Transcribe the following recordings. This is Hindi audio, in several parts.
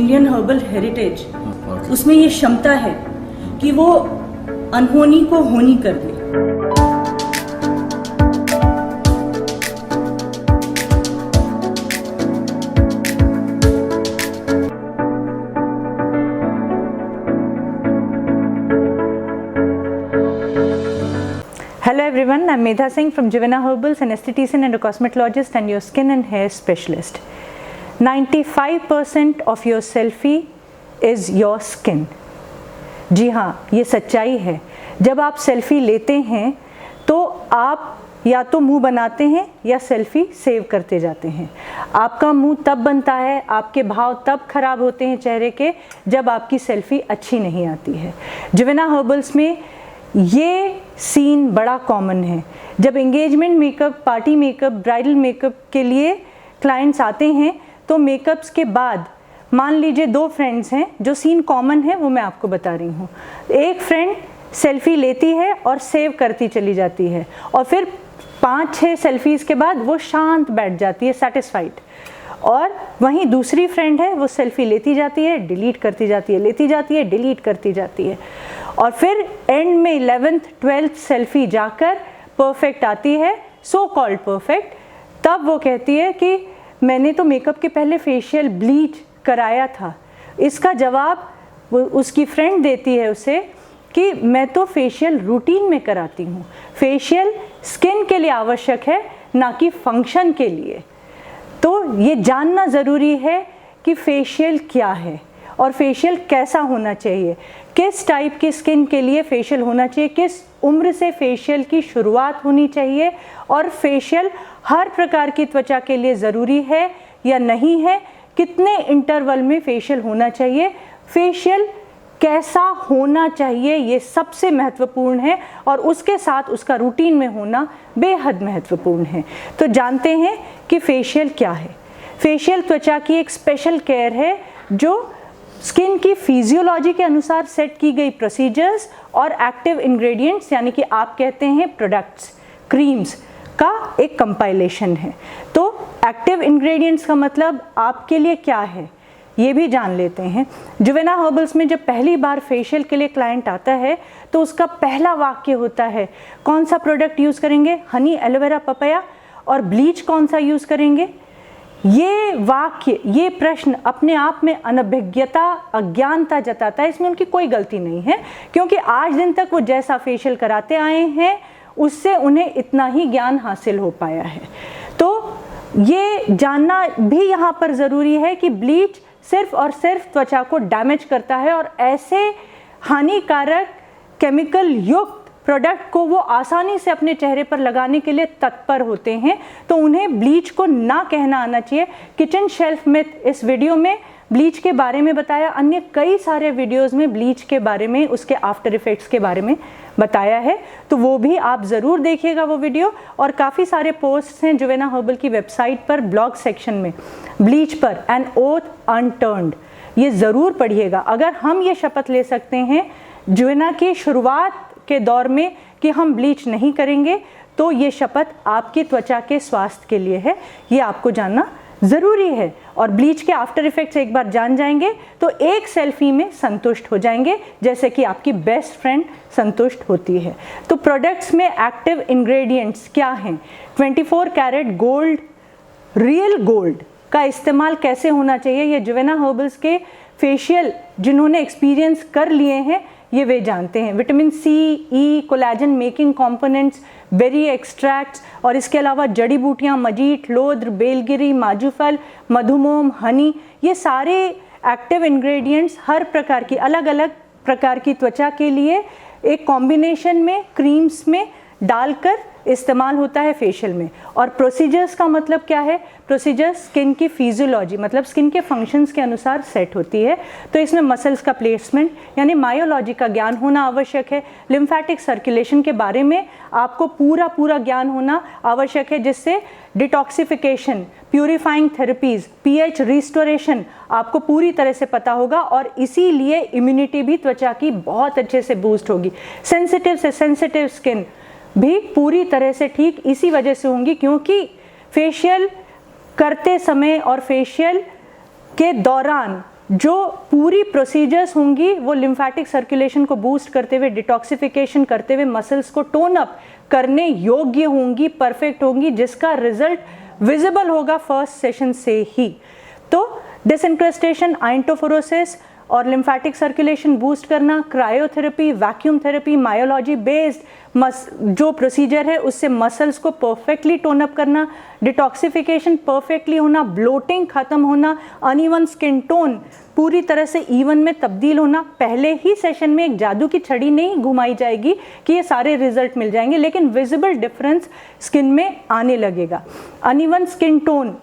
इंडियन हर्बल हेरिटेज, उसमें ये क्षमता है कि वो अनहोनी को होनी कर दे। Hello everyone, I'm Medha Singh from Jivana Herbals, an esthetician and a cosmetologist and your skin and hair specialist. 95% of your selfie is your skin. जी हाँ, ये सच्चाई है। जब आप सेल्फी लेते हैं तो आप या तो मुंह बनाते हैं या सेल्फी सेव करते जाते हैं। आपका मुंह तब बनता है, आपके भाव तब खराब होते हैं चेहरे के जब आपकी सेल्फी अच्छी नहीं आती है। जिवेना हर्बल्स में ये सीन बड़ा कॉमन है। जब engagement makeup, party makeup, bridal makeup के लिए क्लाइंट्स आते हैं तो मेकअप्स के बाद मान लीजिए 2 फ्रेंड्स हैं, जो सीन कॉमन है वो मैं आपको बता रही हूँ। एक फ्रेंड सेल्फी लेती है और सेव करती चली जाती है और फिर 5-6 सेल्फीज़ के बाद वो शांत बैठ जाती है, सेटिस्फाइड। और वहीं दूसरी फ्रेंड है, वो सेल्फी लेती जाती है, डिलीट करती जाती है, लेती जाती है, डिलीट करती जाती है और फिर एंड में 11th 12th सेल्फी जाकर परफेक्ट आती है, सो कॉल्ड परफेक्ट। तब वो कहती है कि मैंने तो मेकअप के पहले फेशियल ब्लीच कराया था। इसका जवाब वो उसकी फ्रेंड देती है उसे कि मैं तो फेशियल रूटीन में कराती हूँ। फेशियल स्किन के लिए आवश्यक है, ना कि फंक्शन के लिए। तो ये जानना ज़रूरी है कि फेशियल क्या है और फेशियल कैसा होना चाहिए, किस टाइप की स्किन के लिए फेशियल होना चाहिए, किस उम्र से फेशियल की शुरुआत होनी चाहिए और फेशियल हर प्रकार की त्वचा के लिए ज़रूरी है या नहीं है, कितने इंटरवल में फेशियल होना चाहिए, फेशियल कैसा होना चाहिए, ये सबसे महत्वपूर्ण है और उसके साथ उसका रूटीन में होना बेहद महत्वपूर्ण है। तो जानते हैं कि फेशियल क्या है। फेशियल त्वचा की एक स्पेशल केयर है जो स्किन की फिजियोलॉजी के अनुसार सेट की गई प्रोसीजर्स और एक्टिव इंग्रेडिएंट्स यानी कि आप कहते हैं प्रोडक्ट्स, क्रीम्स का एक कंपाइलेशन है। तो एक्टिव इंग्रेडिएंट्स का मतलब आपके लिए क्या है ये भी जान लेते हैं। जिवेना हर्बल्स में जब पहली बार फेशियल के लिए क्लाइंट आता है तो उसका पहला वाक्य होता है, कौन सा प्रोडक्ट यूज़ करेंगे, हनी, एलोवेरा, पपाया और ब्लीच कौन सा यूज़ करेंगे। ये वाक्य, ये प्रश्न अपने आप में अनभिज्ञता, अज्ञानता जताता है। इसमें उनकी कोई गलती नहीं है क्योंकि आज दिन तक वो जैसा फेशियल कराते आए हैं उससे उन्हें इतना ही ज्ञान हासिल हो पाया है। तो ये जानना भी यहाँ पर ज़रूरी है कि ब्लीच सिर्फ और सिर्फ त्वचा को डैमेज करता है और ऐसे हानिकारक केमिकल युक्त प्रोडक्ट को वो आसानी से अपने चेहरे पर लगाने के लिए तत्पर होते हैं। तो उन्हें ब्लीच को ना कहना आना चाहिए। किचन शेल्फ में इस वीडियो में ब्लीच के बारे में बताया, अन्य कई सारे वीडियोस में ब्लीच के बारे में, उसके आफ्टर इफ़ेक्ट्स के बारे में बताया है, तो वो भी आप ज़रूर देखिएगा वो वीडियो। और काफ़ी सारे पोस्ट्स हैं जिवेना हर्बल की वेबसाइट पर, ब्लॉग सेक्शन में, ब्लीच पर एन ओथ अनटर्न्ड, ये ज़रूर पढ़िएगा। अगर हम ये शपथ ले सकते हैं जिवेना की शुरुआत के दौर में कि हम ब्लीच नहीं करेंगे, तो ये शपथ आपकी त्वचा के स्वास्थ्य के लिए है, ये आपको जानना ज़रूरी है। और ब्लीच के आफ्टर इफ़ेक्ट्स एक बार जान जाएंगे तो एक सेल्फी में संतुष्ट हो जाएंगे, जैसे कि आपकी बेस्ट फ्रेंड संतुष्ट होती है। तो प्रोडक्ट्स में एक्टिव इंग्रेडिएंट्स क्या हैं, 24 कैरेट गोल्ड, रियल गोल्ड का इस्तेमाल कैसे होना चाहिए, ये जिवेना हर्बल्स के फेशियल जिन्होंने एक्सपीरियंस कर लिए हैं ये वे जानते हैं। Vitamin C, E, collagen making components, berry extracts और इसके अलावा जड़ी बूटियाँ, मजीठ, लोद्र, बेलगिरी, माजूफल, मधुमोम, हनी, ये सारे एक्टिव इंग्रेडिएंट्स हर प्रकार की, अलग अलग प्रकार की त्वचा के लिए एक कॉम्बिनेशन में क्रीम्स में डालकर इस्तेमाल होता है फेशियल में। और प्रोसीजर्स का मतलब क्या है, प्रोसीजर्स स्किन की फिजियोलॉजी मतलब स्किन के फंक्शंस के अनुसार सेट होती है। तो इसमें मसल्स का प्लेसमेंट यानी मायोलॉजी का ज्ञान होना आवश्यक है, लिम्फेटिक सर्कुलेशन के बारे में आपको पूरा ज्ञान होना आवश्यक है, जिससे detoxification, purifying therapies, pH restoration आपको पूरी तरह से पता होगा और इसीलिए इम्यूनिटी भी त्वचा की बहुत अच्छे से बूस्ट होगी। सेंसिटिव से सेंसिटिव स्किन भी पूरी तरह से ठीक इसी वजह से होंगी क्योंकि फेशियल करते समय और फेशियल के दौरान जो पूरी प्रोसीजर्स होंगी वो लिम्फेटिक सर्कुलेशन को बूस्ट करते हुए, डिटॉक्सिफिकेशन करते हुए मसल्स को टोन अप करने योग्य होंगी, परफेक्ट होंगी, जिसका रिजल्ट विजिबल होगा फर्स्ट सेशन से ही। तो डिसइंक्रस्टेशन, आइंटोफोरोसिस और लिम्फेटिक सर्कुलेशन बूस्ट करना, cryotherapy, vacuum therapy, myology based जो प्रोसीजर है उससे मसल्स को परफेक्टली टोन अप करना, डिटॉक्सिफिकेशन परफेक्टली होना, ब्लोटिंग खत्म होना, अनइवन स्किन टोन पूरी तरह से इवन में तब्दील होना। पहले ही सेशन में एक जादू की छड़ी नहीं घुमाई जाएगी कि ये सारे रिजल्ट मिल जाएंगे, लेकिन विजिबल डिफरेंस स्किन में आने लगेगा। अनइवन स्किन टोन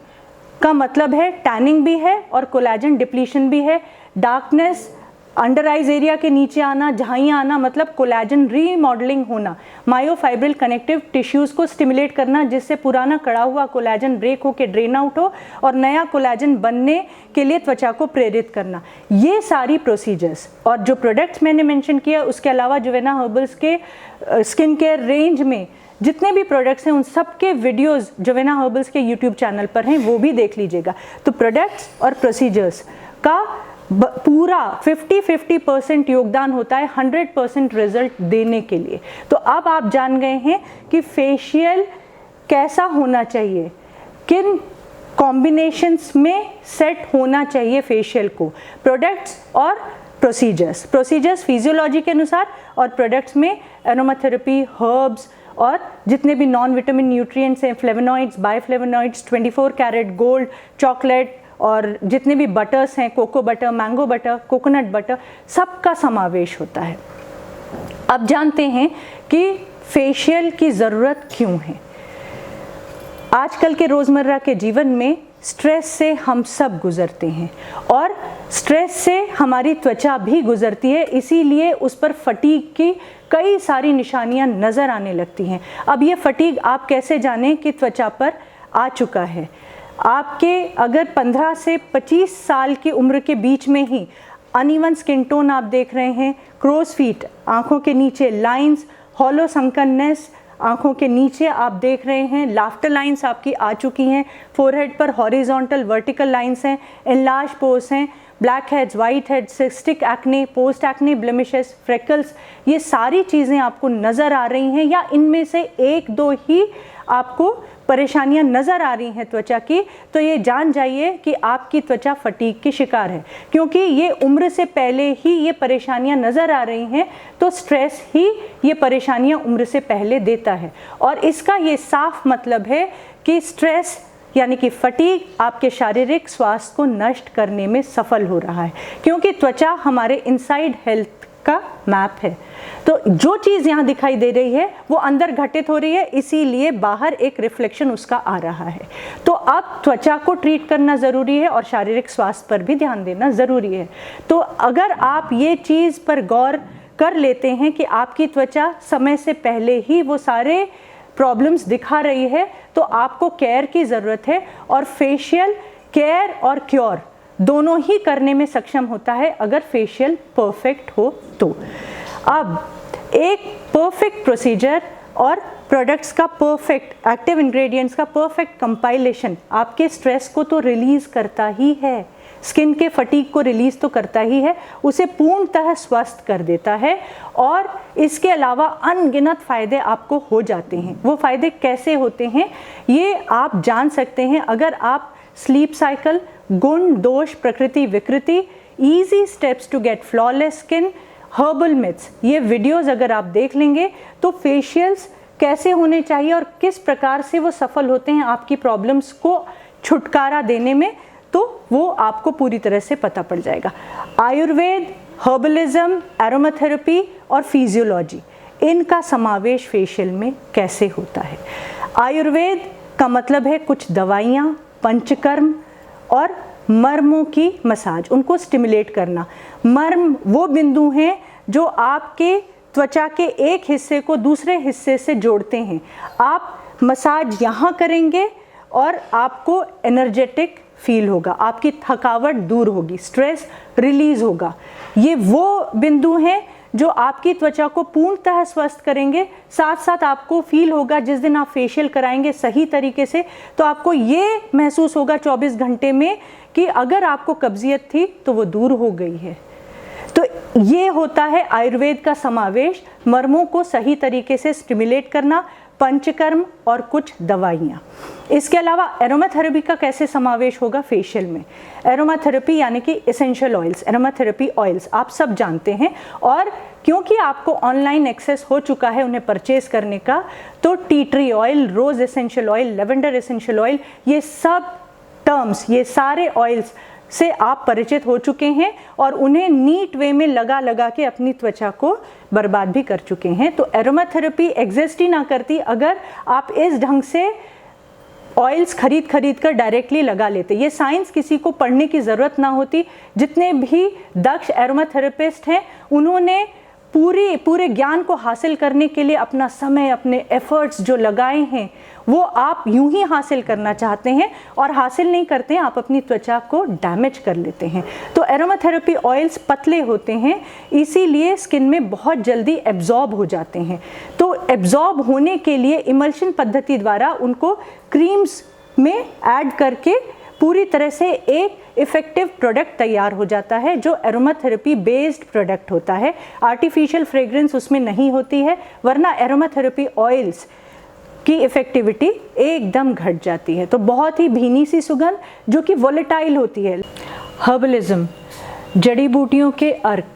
का मतलब है टैनिंग भी है और कोलेजन डिप्लीशन भी है। डार्कनेस, अंडर आइज एरिया के नीचे आना, झाइयाँ आना, मतलब कोलेजन रीमॉडलिंग होना। मायोफाइब्रिल कनेक्टिव टिश्यूज को स्टिमुलेट करना, जिससे पुराना कड़ा हुआ कोलेजन ब्रेक होकर ड्रेन आउट हो और नया कोलेजन बनने के लिए त्वचा को प्रेरित करना। ये सारी प्रोसीजर्स और जो प्रोडक्ट्स मैंने मेंशन किया, उसके अलावा जुवेना हर्बल्स के स्किन केयर रेंज में जितने भी प्रोडक्ट्स हैं उन सब के वीडियोस जुवेना हर्बल्स के यूट्यूब चैनल पर हैं, वो भी देख लीजिएगा। तो प्रोडक्ट्स और प्रोसीजर्स का पूरा 50-50% योगदान होता है 100% रिजल्ट देने के लिए। तो अब आप जान गए हैं कि फेशियल कैसा होना चाहिए, किन कॉम्बिनेशंस में सेट होना चाहिए फेशियल को, प्रोडक्ट्स और प्रोसीजर्स फिजियोलॉजी के अनुसार, और प्रोडक्ट्स में एरोमाथेरेपी, हर्ब्स और जितने भी नॉन विटामिन न्यूट्रिएंट्स हैं, flavonoids, bioflavonoids, 24 carat gold, chocolate और जितने भी बटर्स हैं, cocoa butter, mango butter, coconut butter, सबका समावेश होता है। अब जानते हैं कि फेशियल की ज़रूरत क्यों है। आजकल के रोज़मर्रा के जीवन में स्ट्रेस से हम सब गुज़रते हैं और स्ट्रेस से हमारी त्वचा भी गुज़रती है, इसीलिए उस पर फटीग की कई सारी निशानियां नज़र आने लगती हैं। अब ये फटीग आप कैसे जानें कि त्वचा पर आ चुका है। आपके अगर 15 से 25 साल की उम्र के बीच में ही अनइवन स्किन टोन आप देख रहे हैं, क्रोज फीट, आँखों के नीचे लाइंस, हॉलो संकननेस, आँखों के नीचे आप देख रहे हैं, लाफ्टर लाइंस आपकी आ चुकी हैं, फोरहेड पर हॉरिजॉन्टल वर्टिकल लाइंस हैं, एनलार्ज पोर्स हैं, black heads, white heads, cystic acne, post acne blemishes, freckles, ये सारी चीज़ें आपको नज़र आ रही हैं या इनमें से एक दो ही आपको परेशानियां नज़र आ रही हैं त्वचा की, तो ये जान जाइए कि आपकी त्वचा फटीग की शिकार है। क्योंकि ये उम्र से पहले ही ये परेशानियां नज़र आ रही हैं, तो स्ट्रेस ही ये परेशानियां उम्र से पहले देता है। और इसका ये साफ मतलब है कि स्ट्रेस यानी कि फटीग आपके शारीरिक स्वास्थ्य को नष्ट करने में सफल हो रहा है, क्योंकि त्वचा हमारे इनसाइड हेल्थ का मैप है। तो जो चीज़ यहाँ दिखाई दे रही है वो अंदर घटित हो रही है, इसीलिए बाहर एक रिफ्लेक्शन उसका आ रहा है। तो अब त्वचा को ट्रीट करना ज़रूरी है और शारीरिक स्वास्थ्य पर भी ध्यान देना ज़रूरी है। तो अगर आप ये चीज़ पर गौर कर लेते हैं कि आपकी त्वचा समय से पहले ही वो सारे प्रॉब्लम्स दिखा रही है, तो आपको केयर की ज़रूरत है। और फेशियल केयर और क्योर दोनों ही करने में सक्षम होता है अगर फेशियल परफेक्ट हो तो। अब एक परफेक्ट प्रोसीजर और प्रोडक्ट्स का परफेक्ट, एक्टिव इंग्रेडिएंट्स का परफेक्ट कंपाइलेशन आपके स्ट्रेस को तो रिलीज़ करता ही है, स्किन के फटीग को रिलीज़ तो करता ही है, उसे पूर्णतः स्वस्थ कर देता है और इसके अलावा अनगिनत फ़ायदे आपको हो जाते हैं। वो फ़ायदे कैसे होते हैं ये आप जान सकते हैं अगर आप स्लीप साइकिल, गुण दोष प्रकृति विकृति, easy steps to get flawless skin, herbal myths, ये वीडियोस अगर आप देख लेंगे तो फेशियल्स कैसे होने चाहिए और किस प्रकार से वो सफल होते हैं आपकी प्रॉब्लम्स को छुटकारा देने में, तो वो आपको पूरी तरह से पता पड़ जाएगा। आयुर्वेद, हर्बलिज्म, एरोमाथेरेपी और फिजियोलॉजी, इनका समावेश फेशियल में कैसे होता है। आयुर्वेद का मतलब है कुछ दवाइयाँ, पंचकर्म और मर्मों की मसाज, उनको स्टिमुलेट करना। मर्म वो बिंदु हैं जो आपके त्वचा के एक हिस्से को दूसरे हिस्से से जोड़ते हैं। आप मसाज यहाँ करेंगे और आपको एनर्जेटिक फील होगा, आपकी थकावट दूर होगी, स्ट्रेस रिलीज होगा। ये वो बिंदु हैं जो आपकी त्वचा को पूर्णतः स्वस्थ करेंगे। साथ साथ आपको फील होगा जिस दिन आप फेशियल कराएंगे सही तरीके से, तो आपको ये महसूस होगा 24 घंटे में कि अगर आपको कब्जियत थी तो वो दूर हो गई है। तो ये होता है आयुर्वेद का समावेश, मर्मों को सही तरीके से स्टिमुलेट करना, पंचकर्म और कुछ दवाइयाँ। इसके अलावा एरोमाथेरेपी का कैसे समावेश होगा फेशियल में? एरोमाथेरेपी यानी कि एसेंशियल ऑयल्स, एरोमाथेरेपी ऑयल्स आप सब जानते हैं, और क्योंकि आपको ऑनलाइन एक्सेस हो चुका है उन्हें परचेज करने का, तो tea tree oil, rose essential oil, lavender essential oil, ये सब टर्म्स, ये सारे ऑयल्स से आप परिचित हो चुके हैं और उन्हें नीट वे में लगा लगा के अपनी त्वचा को बर्बाद भी कर चुके हैं। तो एरोमाथेरेपी एग्जिस्ट ही ना करती अगर आप इस ढंग से ऑयल्स खरीद कर डायरेक्टली लगा लेते। ये साइंस किसी को पढ़ने की ज़रूरत ना होती। जितने भी दक्ष एरोमाथेरेपिस्ट हैं उन्होंने पूरे ज्ञान को हासिल करने के लिए अपना समय, अपने एफर्ट्स जो लगाए हैं वो आप यूं ही हासिल करना चाहते हैं और हासिल नहीं करते हैं, आप अपनी त्वचा को डैमेज कर लेते हैं। तो एरोमाथेरेपी ऑयल्स पतले होते हैं, इसीलिए स्किन में बहुत जल्दी एब्जॉर्ब हो जाते हैं। तो एब्जॉर्ब होने के लिए इमल्शन पद्धति द्वारा उनको क्रीम्स में ऐड करके पूरी तरह से एक इफ़ेक्टिव प्रोडक्ट तैयार हो जाता है जो एरोमाथेरेपी बेस्ड प्रोडक्ट होता है। आर्टिफिशियल फ्रेग्रेंस उसमें नहीं होती है, वरना एरोमाथेरेपी ऑयल्स की इफ़ेक्टिविटी एकदम घट जाती है। तो बहुत ही भीनी सी सुगंध जो कि वोलेटाइल होती है। हर्बलिज्म, जड़ी बूटियों के अर्क,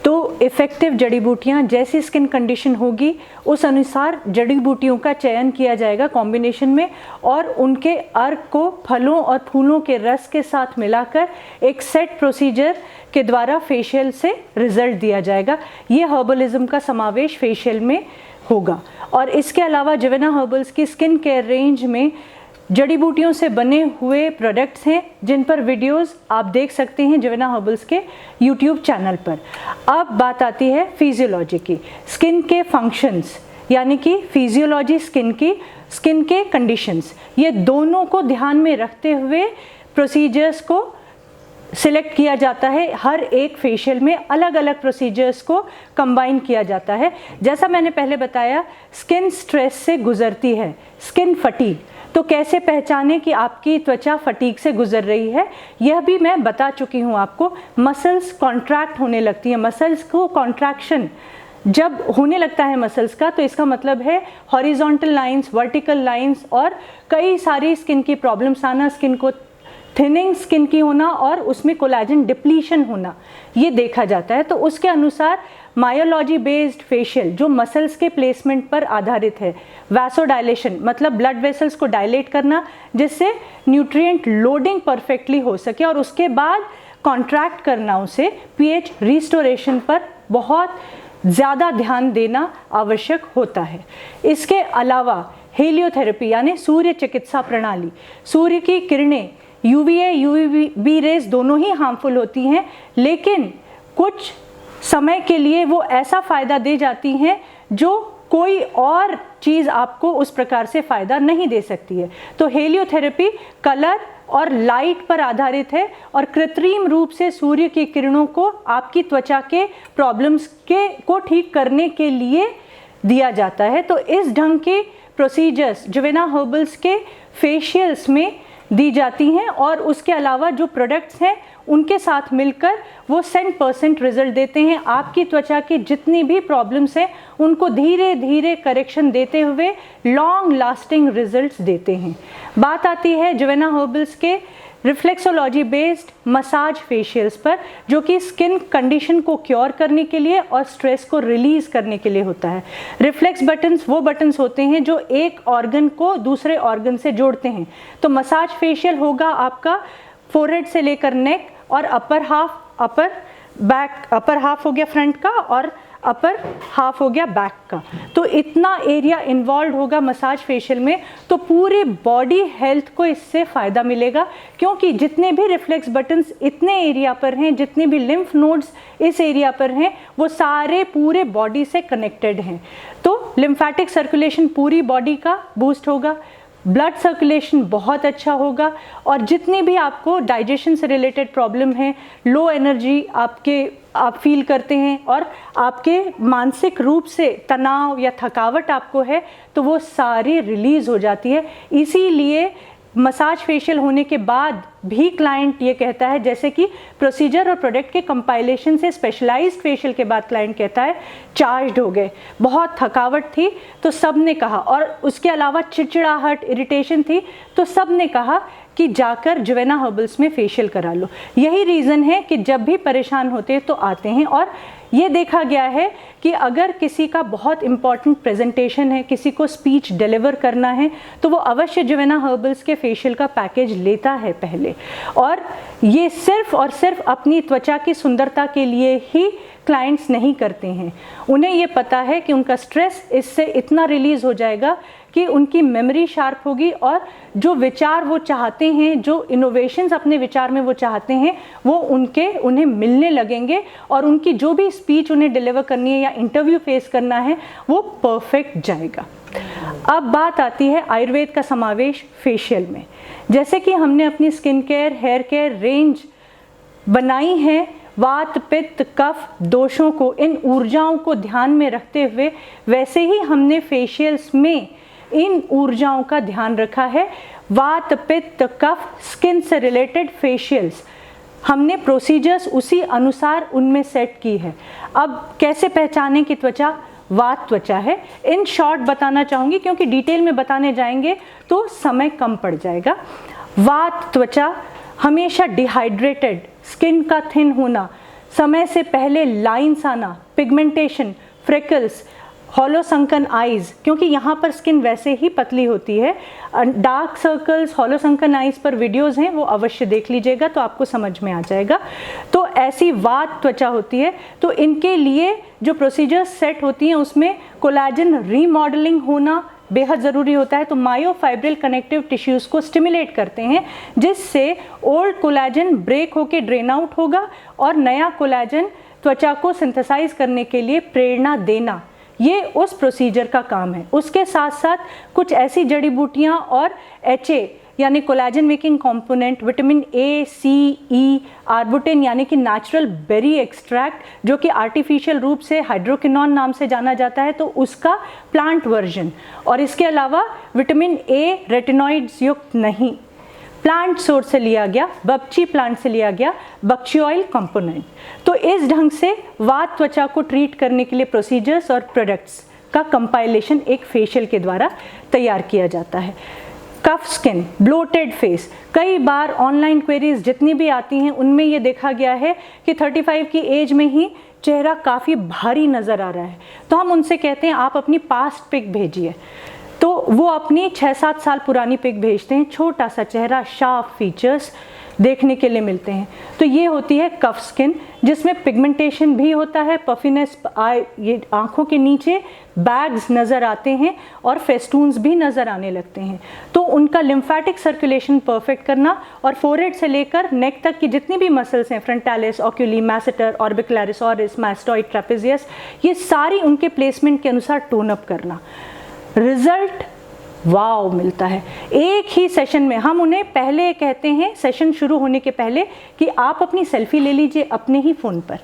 तो इफ़ेक्टिव जड़ी बूटियाँ, जैसी स्किन कंडीशन होगी उस अनुसार जड़ी बूटियों का चयन किया जाएगा कॉम्बिनेशन में, और उनके अर्क को फलों और फूलों के रस के साथ मिलाकर एक सेट प्रोसीजर के द्वारा फेशियल से रिजल्ट दिया जाएगा। ये हर्बलिज्म का समावेश फेशियल में होगा। और इसके अलावा जवेना हर्बल्स की स्किन केयर रेंज में जड़ी बूटियों से बने हुए प्रोडक्ट्स हैं जिन पर वीडियोस आप देख सकते हैं जवेना हर्बल्स के यूट्यूब चैनल पर। अब बात आती है फिजियोलॉजी की, स्किन के फंक्शंस, यानी कि फिजियोलॉजी स्किन के कंडीशंस, ये दोनों को ध्यान में रखते हुए प्रोसीजर्स को सिलेक्ट किया जाता है। हर एक फेशियल में अलग अलग प्रोसीजर्स को कंबाइन किया जाता है। जैसा मैंने पहले बताया, स्किन स्ट्रेस से गुजरती है, स्किन फटीग, तो कैसे पहचाने कि आपकी त्वचा फटीग से गुजर रही है, यह भी मैं बता चुकी हूँ आपको। मसल्स कॉन्ट्रैक्ट होने लगती है, मसल्स को कॉन्ट्रैक्शन जब होने लगता है मसल्स का, तो इसका मतलब है हॉरिजॉन्टल लाइंस, वर्टिकल लाइंस और कई सारी स्किन की प्रॉब्लम्स आना, स्किन को थिनिंग स्किन की होना और उसमें कोलाजन डिप्लीशन होना, ये देखा जाता है। तो उसके अनुसार मायोलॉजी बेस्ड फेशियल जो मसल्स के प्लेसमेंट पर आधारित है, वैसोडाइलेशन मतलब ब्लड वेसल्स को डायलेट करना जिससे न्यूट्रिएंट लोडिंग परफेक्टली हो सके, और उसके बाद कॉन्ट्रैक्ट करना, उसे पीएच रिस्टोरेशन पर बहुत ज़्यादा ध्यान देना आवश्यक होता है। इसके अलावा हेलियोथेरेपी यानी सूर्य चिकित्सा प्रणाली, सूर्य की किरणें UVA UVB रेज दोनों ही हार्मफुल होती हैं, लेकिन कुछ समय के लिए वो ऐसा फ़ायदा दे जाती हैं जो कोई और चीज़ आपको उस प्रकार से फ़ायदा नहीं दे सकती है। तो हेलियोथेरेपी कलर और लाइट पर आधारित है और कृत्रिम रूप से सूर्य की किरणों को आपकी त्वचा के प्रॉब्लम्स को ठीक करने के लिए दिया जाता है। तो इस ढंग के प्रोसीजर्स जवेना हर्बल्स के फेशियल्स में दी जाती हैं, और उसके अलावा जो प्रोडक्ट्स हैं उनके साथ मिलकर वो 100% रिजल्ट देते हैं। आपकी त्वचा की जितनी भी प्रॉब्लम्स हैं उनको धीरे धीरे करेक्शन देते हुए लॉन्ग लास्टिंग रिजल्ट्स देते हैं। बात आती है जवेना हर्बल्स के रिफ्लेक्सोलॉजी बेस्ड मसाज फेशियल्स पर, जो कि स्किन कंडीशन को क्योर करने के लिए और स्ट्रेस को रिलीज करने के लिए होता है। रिफ्लेक्स बटन्स वो बटन्स होते हैं जो एक ऑर्गन को दूसरे ऑर्गन से जोड़ते हैं। तो मसाज फेशियल होगा आपका फोरहेड से लेकर नेक, और अपर हाफ हो गया फ्रंट का और अपर हाफ हो गया बैक का। तो इतना एरिया इन्वॉल्व होगा मसाज फेशियल में, तो पूरे बॉडी हेल्थ को इससे फ़ायदा मिलेगा, क्योंकि जितने भी रिफ्लेक्स बटन्स इतने एरिया पर हैं, जितने भी लिम्फ नोड्स इस एरिया पर हैं, वो सारे पूरे बॉडी से कनेक्टेड हैं। तो लिम्फेटिक सर्कुलेशन पूरी बॉडी का बूस्ट होगा, ब्लड सर्कुलेशन बहुत अच्छा होगा, और जितनी भी आपको डाइजेशन से रिलेटेड प्रॉब्लम है, लो एनर्जी, आपके आप फील करते हैं और आपके मानसिक रूप से तनाव या थकावट आपको है तो वो सारी रिलीज़ हो जाती है। इसीलिए मसाज फेशियल होने के बाद भी क्लाइंट ये कहता है, जैसे कि प्रोसीजर और प्रोडक्ट के कंपाइलेशन से स्पेशलाइज्ड फेशियल के बाद क्लाइंट कहता है चार्ज्ड हो गए, बहुत थकावट थी तो सब ने कहा, और उसके अलावा चिड़चिड़ाहट, इरिटेशन थी तो सब ने कहा कि जाकर जोवेना हर्बल्स में फेशियल करा लो। यही रीज़न है कि जब भी परेशान होते हैं तो आते हैं। और ये देखा गया है कि अगर किसी का बहुत इम्पॉर्टेंट प्रेजेंटेशन है, किसी को स्पीच डिलीवर करना है, तो वो अवश्य जोवेना हर्बल्स के फेशियल का पैकेज लेता है पहले। और ये सिर्फ और सिर्फ अपनी त्वचा की सुंदरता के लिए ही क्लाइंट्स नहीं करते हैं। उन्हें ये पता है कि उनका स्ट्रेस इससे इतना रिलीज़ हो जाएगा कि उनकी मेमोरी शार्प होगी और जो विचार वो चाहते हैं, जो इनोवेशंस अपने विचार में वो चाहते हैं, वो उन्हें मिलने लगेंगे और उनकी जो भी स्पीच उन्हें डिलीवर करनी है या इंटरव्यू फेस करना है वो परफेक्ट जाएगा। अब बात आती है आयुर्वेद का समावेश फेशियल में। जैसे कि हमने अपनी skin care, hair care range बनाई है वात, पित्त, कफ दोषों को, इन ऊर्जाओं को ध्यान में रखते हुए, वैसे ही हमने फेशियल्स में इन ऊर्जाओं का ध्यान रखा है। वात, पित्त, कफ, स्किन से रिलेटेड फेशियल्स हमने प्रोसीजर्स उसी अनुसार उनमें सेट की है। अब कैसे पहचानें कि त्वचा वात त्वचा है, इन शॉर्ट बताना चाहूँगी क्योंकि डिटेल में बताने जाएंगे तो समय कम पड़ जाएगा। वात त्वचा हमेशा डिहाइड्रेटेड, स्किन का थिन होना, समय से पहले लाइंस आना, pigmentation, freckles, hollow sunken eyes, क्योंकि यहाँ पर स्किन वैसे ही पतली होती है। Dark circles, hollow sunken eyes पर वीडियोज़ हैं, वो अवश्य देख लीजिएगा तो आपको समझ में आ जाएगा। तो ऐसी वात त्वचा होती है, तो इनके लिए जो प्रोसीजर्स सेट होती हैं उसमें कोलाजन रीमॉडलिंग होना बेहद ज़रूरी होता है। तो मायोफाइब्रिल कनेक्टिव टिश्यूज़ को स्टिमुलेट करते हैं, जिससे ओल्ड कोलाजन ब्रेक होकर ड्रेन आउट होगा और नया कोलाजन त्वचा को सिंथेसाइज करने के लिए प्रेरणा देना, ये उस प्रोसीजर का काम है। उसके साथ साथ कुछ ऐसी जड़ी बूटियाँ और HA यानी collagen making component, vitamin A, C, E, arbutin यानी कि नेचुरल बेरी एक्सट्रैक्ट, जो कि आर्टिफिशियल रूप से हाइड्रोकिनोन नाम से जाना जाता है, तो उसका प्लांट वर्जन, और इसके अलावा विटामिन A रेटिनॉइड्स युक्त नहीं, प्लांट सोर्स से लिया गया, बक्ची प्लांट से लिया गया बक्ची ऑयल कंपोनेंट। तो इस ढंग से वात त्वचा को ट्रीट करने के लिए प्रोसीजर्स और प्रोडक्ट्स का कंपाइलेशन एक फेशियल के द्वारा तैयार किया जाता है। कफ स्किन, ब्लोटेड फेस, कई बार ऑनलाइन क्वेरीज जितनी भी आती हैं उनमें ये देखा गया है कि 35 की एज में ही चेहरा काफ़ी भारी नज़र आ रहा है। तो हम उनसे कहते हैं आप अपनी पास्ट पिक भेजिए, तो वो अपनी 6-7 साल पुरानी पिक भेजते हैं। छोटा सा चेहरा, शार्प फीचर्स देखने के लिए मिलते हैं। तो ये होती है कफ स्किन, जिसमें पिगमेंटेशन भी होता है, पफिनेस, ये आँखों के नीचे बैग्स नज़र आते हैं और फेस्टून्स भी नज़र आने लगते हैं। तो उनका लिम्फेटिक सर्कुलेशन परफेक्ट करना और फोरहेड से लेकर नेक तक की जितनी भी मसल्स हैं, frontalis, ऑक्यूली, masseter, orbicularis, orris, mastoid, trapezius, ये सारी उनके प्लेसमेंट के अनुसार टोन अप करना। रिजल्ट वाव मिलता है एक ही सेशन में। हम उन्हें पहले कहते हैं सेशन शुरू होने के पहले कि आप अपनी सेल्फी ले लीजिए अपने ही फ़ोन पर,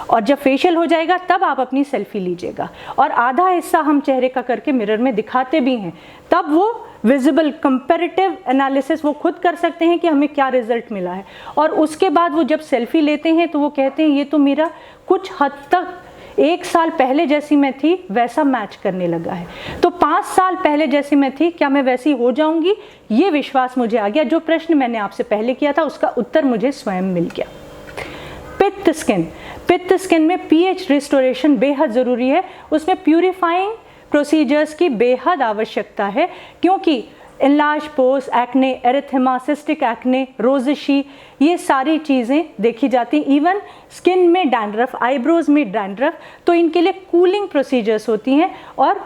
और जब फेशियल हो जाएगा तब आप अपनी सेल्फी लीजिएगा, और आधा हिस्सा हम चेहरे का करके मिरर में दिखाते भी हैं। तब वो विजिबल कंपैरेटिव एनालिसिस वो खुद कर सकते हैं कि हमें क्या रिजल्ट मिला है, और उसके बाद वो जब सेल्फी लेते हैं तो वो कहते हैं ये तो मेरा कुछ हद तक 1 साल पहले जैसी मैं थी वैसा मैच करने लगा है। तो 5 साल पहले जैसी मैं थी क्या मैं वैसी हो जाऊंगी, ये विश्वास मुझे आ गया। जो प्रश्न मैंने आपसे पहले किया था उसका उत्तर मुझे स्वयं मिल गया। पित्त स्किन, पित्त स्किन में pH रिस्टोरेशन बेहद ज़रूरी है। उसमें प्यूरिफाइंग प्रोसीजर्स की बेहद आवश्यकता है, क्योंकि enlarged pores, acne, erythema, cystic acne, rosacea, ये सारी चीज़ें देखी जाती हैं। इवन स्किन में डैंड्रफ, आईब्रोज में डैंड्रफ, तो इनके लिए कूलिंग प्रोसीजर्स होती हैं और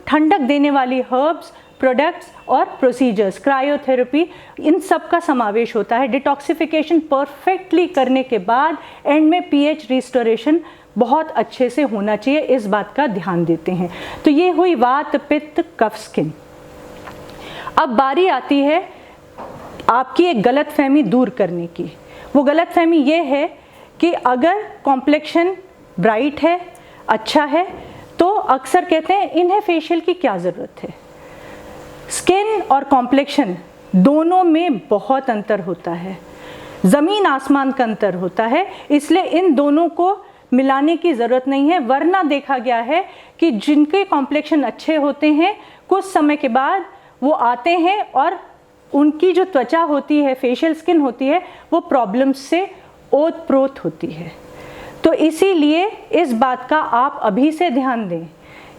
ठंडक देने वाली हर्ब्स, प्रोडक्ट्स और प्रोसीजर्स, क्रायोथेरेपी, इन सब का समावेश होता है। डिटॉक्सिफिकेशन परफेक्टली करने के बाद एंड में pH रिस्टोरेशन बहुत अच्छे से होना चाहिए, इस बात का ध्यान देते हैं। तो ये हुई वात, पित्त, कफ स्किन। अब बारी आती है आपकी एक गलतफहमी दूर करने की। वो गलतफहमी ये है कि अगर कॉम्प्लेक्शन ब्राइट है, अच्छा है, तो अक्सर कहते हैं इन्हें फेशियल की क्या ज़रूरत है। स्किन और कॉम्प्लेक्शन दोनों में बहुत अंतर होता है, ज़मीन आसमान का अंतर होता है, इसलिए इन दोनों को मिलाने की ज़रूरत नहीं है। वरना देखा गया है कि जिनके कॉम्प्लेक्शन अच्छे होते हैं कुछ समय के बाद वो आते हैं और उनकी जो त्वचा होती है, फेशियल स्किन होती है, वो प्रॉब्लम्स से ओत-प्रोत होती है। तो इसीलिए इस बात का आप अभी से ध्यान दें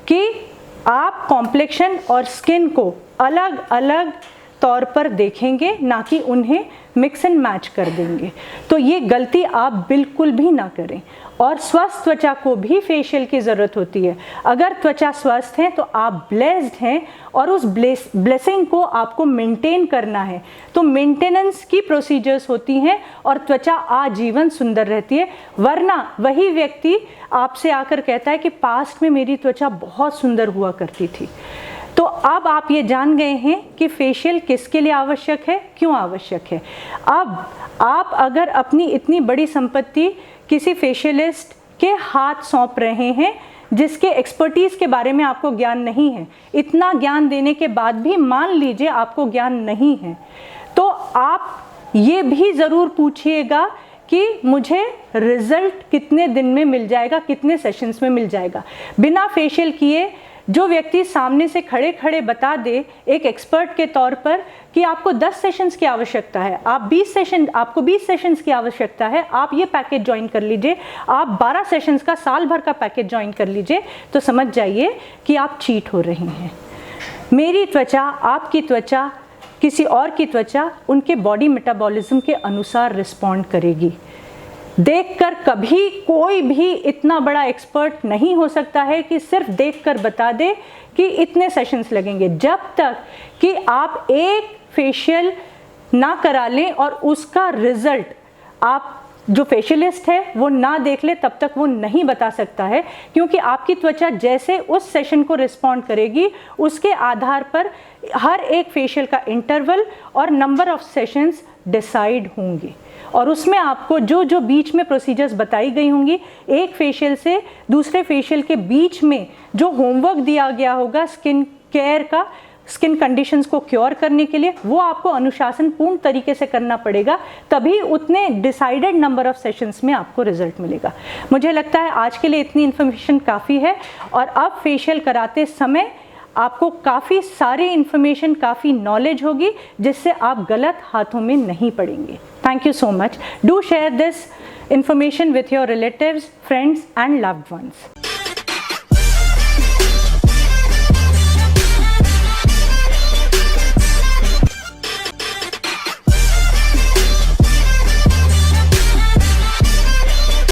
कि आप कॉम्प्लेक्शन और स्किन को अलग अलग तौर पर देखेंगे, ना कि उन्हें मिक्स एंड मैच कर देंगे। तो ये गलती आप बिल्कुल भी ना करें। और स्वस्थ त्वचा को भी फेशियल की ज़रूरत होती है। अगर त्वचा स्वस्थ है तो आप ब्लेस्ड हैं और उस ब्लेसिंग को आपको मेंटेन करना है। तो मेंटेनेंस की प्रोसीजर्स होती हैं और त्वचा आजीवन सुंदर रहती है। वरना वही व्यक्ति आपसे आकर कहता है कि पास्ट में मेरी त्वचा बहुत सुंदर हुआ करती थी। तो अब आप ये जान गए हैं कि फेशियल किसके लिए आवश्यक है, क्यों आवश्यक है। अब आप अगर अपनी इतनी बड़ी संपत्ति किसी फेशियलिस्ट के हाथ सौंप रहे हैं जिसके एक्सपर्टीज़ के बारे में आपको ज्ञान नहीं है, इतना ज्ञान देने के बाद भी मान लीजिए आपको ज्ञान नहीं है, तो आप ये भी ज़रूर पूछिएगा कि मुझे रिज़ल्ट कितने दिन में मिल जाएगा, कितने सेशंस में मिल जाएगा। बिना फेशियल किए जो व्यक्ति सामने से खड़े खड़े बता दे एक एक्सपर्ट के तौर पर कि आपको 10 सेशंस की आवश्यकता है, आपको 20 सेशंस की आवश्यकता है, आप ये पैकेज ज्वाइन कर लीजिए, आप 12 सेशंस का साल भर का पैकेज ज्वाइन कर लीजिए, तो समझ जाइए कि आप चीट हो रहे हैं। मेरी त्वचा, आपकी त्वचा, किसी और की त्वचा उनके बॉडी मेटाबॉलिज्म के अनुसार रिस्पॉन्ड करेगी। देखकर कभी कोई भी इतना बड़ा एक्सपर्ट नहीं हो सकता है कि सिर्फ देखकर बता दे कि इतने सेशंस लगेंगे। जब तक कि आप एक फेशियल ना करा लें और उसका रिजल्ट आप जो फेशियलिस्ट है वो ना देख ले, तब तक वो नहीं बता सकता है। क्योंकि आपकी त्वचा जैसे उस सेशन को रिस्पॉन्ड करेगी उसके आधार पर हर एक फेशियल का इंटरवल और नंबर ऑफ सेशंस डिसाइड होंगे। और उसमें आपको जो जो बीच में प्रोसीजर्स बताई गई होंगी, एक फेशियल से दूसरे फेशियल के बीच में जो होमवर्क दिया गया होगा स्किन केयर का, स्किन कंडीशंस को क्योर करने के लिए, वो आपको अनुशासन पूर्ण तरीके से करना पड़ेगा, तभी उतने डिसाइडेड नंबर ऑफ सेशंस में आपको रिजल्ट मिलेगा। मुझे लगता है आज के लिए इतनी इन्फॉर्मेशन काफ़ी है और अब फेशियल कराते समय आपको काफ़ी सारी इन्फॉर्मेशन, काफ़ी नॉलेज होगी जिससे आप गलत हाथों में नहीं पड़ेंगे। Thank you so much. Do share this information with your relatives, friends and loved ones.